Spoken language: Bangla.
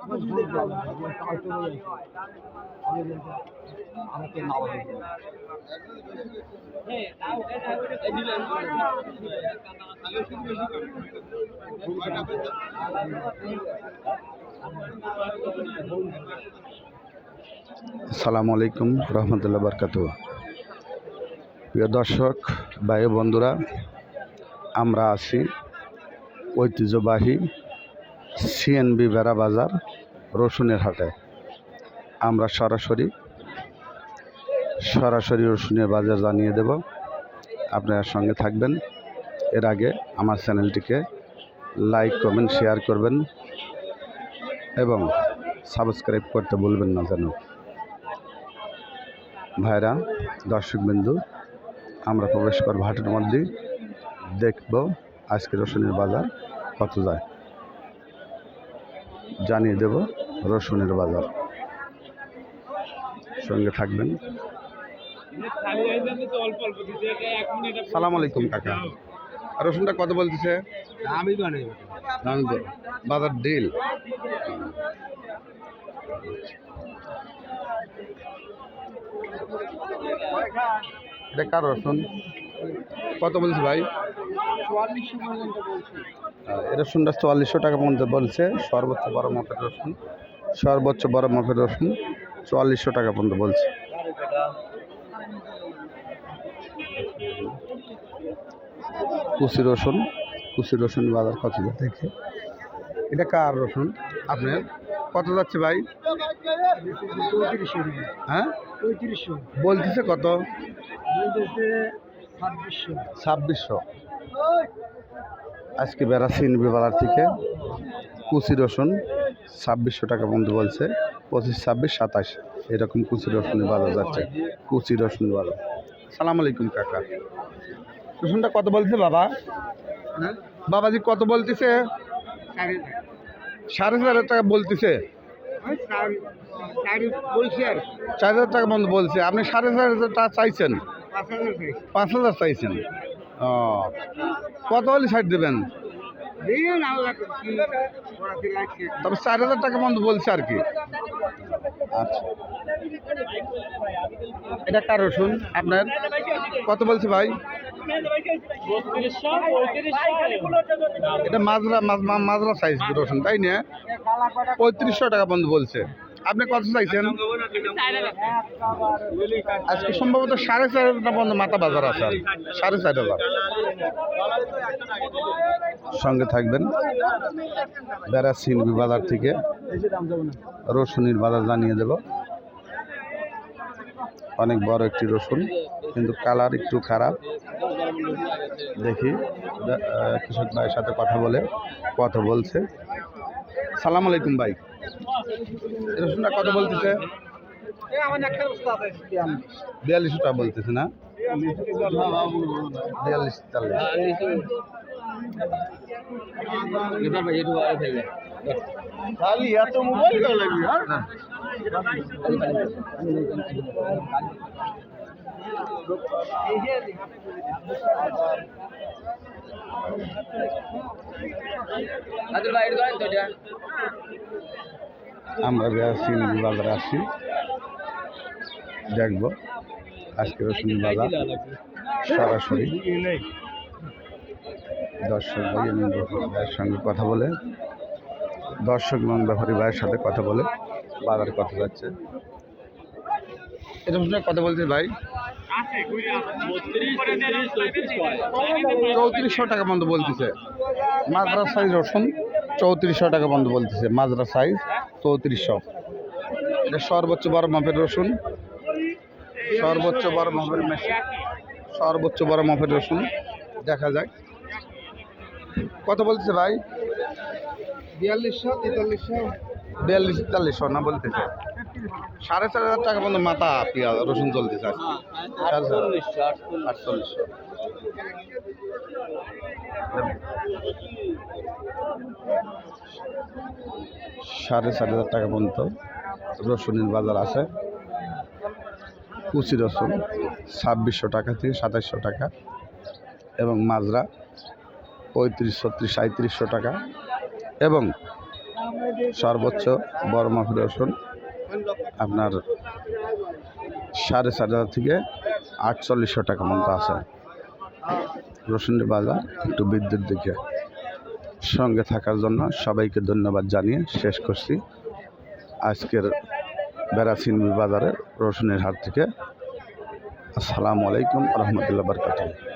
আসসালামু আলাইকুম রহমতুল্লাহ বরকাতুহ। প্রিয় দর্শক ভাই বন্ধুরা, আমরা আছি ঐতিহ্যবাহী সিএনবি বেড়া বাজার রসুনের হাটে। আমরা সরাসরি রসুনের বাজার জানিয়ে দেব, আপনারা সঙ্গে থাকবেন। এর আগে আমার চ্যানেলটিকে লাইক কমেন্ট শেয়ার করবেন এবং সাবস্ক্রাইব করতে ভুলবেন না যেন। ভাইরা, দর্শকবিন্দু, আমরা প্রবেশ করব হাটের মধ্যে, দেখব আজকে রসুনের বাজার কত যায়, জানিয়ে দেব রসুনের বাজার। সঙ্গে থাকবেন। সালাম আলাইকুম কাকা, রসুনটা কত বলতেছে? বাজার ডিল। এটা কার রসুন? কত বলছে ভাই? এই রসুনটা 4400 টাকা পর্যন্ত বলছে। সর্বোচ্চ বড় মাপের রসুন 4400 টাকা পর্যন্ত বলছে। কুচি রসুন বাজার কত দেখে। এটা কার রসুন আপনার? কত যাচ্ছে ভাই? হ্যাঁ, বলতেছে কত? 2600। আজকে বেড়াচ্ছি বাজার থেকে। কুচি রসুন 2600 টাকা পর্যন্ত বলছে। 25, 26, 27 এরকম কুচি রসুনের বাজার যাচ্ছে। কুচি রসুন বাজার। সালাম আলাইকুম কাকা, রসুনটা কত বলছে বাবা? বাবাজি কত বলতেছে? 4,500 টাকা বলতেছে। 4,000 টাকা বন্ধ বলছে। আপনি 4,500 টাকা চাইছেন? 5,000 চাইছেন। ও, কত হলে ছাড় দেবেন? তবে 4,000 টাকা বন্ধ বলছে আর কি। আচ্ছা, এটা কার রসুন আপনার? কত বলছে ভাই? এটা মাজরা সাইজ রসুন, তাই না? 3500 টাকা বন্ধ বলছে। আপনি কত চাইছেন? আজকে সম্ভবত 4,500 বন্ধ মাথা বাজার আছে। 4,500। সঙ্গে থাকবেন। বেড়াচ্ছি বাজার থেকে রসুনের বাজার জানিয়ে দেব। অনেক বড় একটি রসুন, কিন্তু কালার একটু খারাপ। দেখি কৃষক ভাইয়ের সাথে কথা বলছে। সালাম আলাইকুম ভাই, রসুনটা কত বলতেছে? 4200 টাকা বলতেছে না? 42-43। খালি এত মোবাইল লাগবে? আমরা সিএনবি বাজারে আসি, দেখবো আজকে রসুনের বাজার সরাসরি। দর্শক ভাই এবং ভাইয়ের সঙ্গে কথা বলে, দর্শক এবং ব্যাপারী ভাইয়ের সাথে কথা বলে বাজারে কত যাচ্ছে। এটা কত বলছে ভাই? 3400 টাকা বন্ধ বলতেছে। মাজরা সাইজ রসুন 3400 টাকা বন্ধ বলতেছে। মাজরা সাইজ 3400। এটা সর্বোচ্চ বড় মাপের রসুন, সর্বোচ্চ বড় মাপের রসুন। দেখা যায় কত বলতেছে ভাই? 4200 না বলতেছে। 4,500 টাকা পর্যন্ত মাথা পেঁয়াজ রসুন চলতেছে। 4800। 4,500 টাকা পর্যন্ত রসুনের বাজার আছে। কুচি রসুন 2600 টাকা থেকে 2700 টাকা এবং মাজরা 3500, 3700 টাকা এবং সর্বোচ্চ বড় মাপের রসুন আপনার 4,500 থেকে 4800 টাকা মতো আছে। রসুনের বাজার একটু বৃদ্ধির দিকে। সঙ্গে থাকার জন্য সবাইকে ধন্যবাদ জানিয়ে শেষ করছি আজকের বেড়াচিংড়ি বাজারের রসুনের হাট থেকে। আসসালামু আলাইকুম রহমতুল্লাহ বরকাতুহু।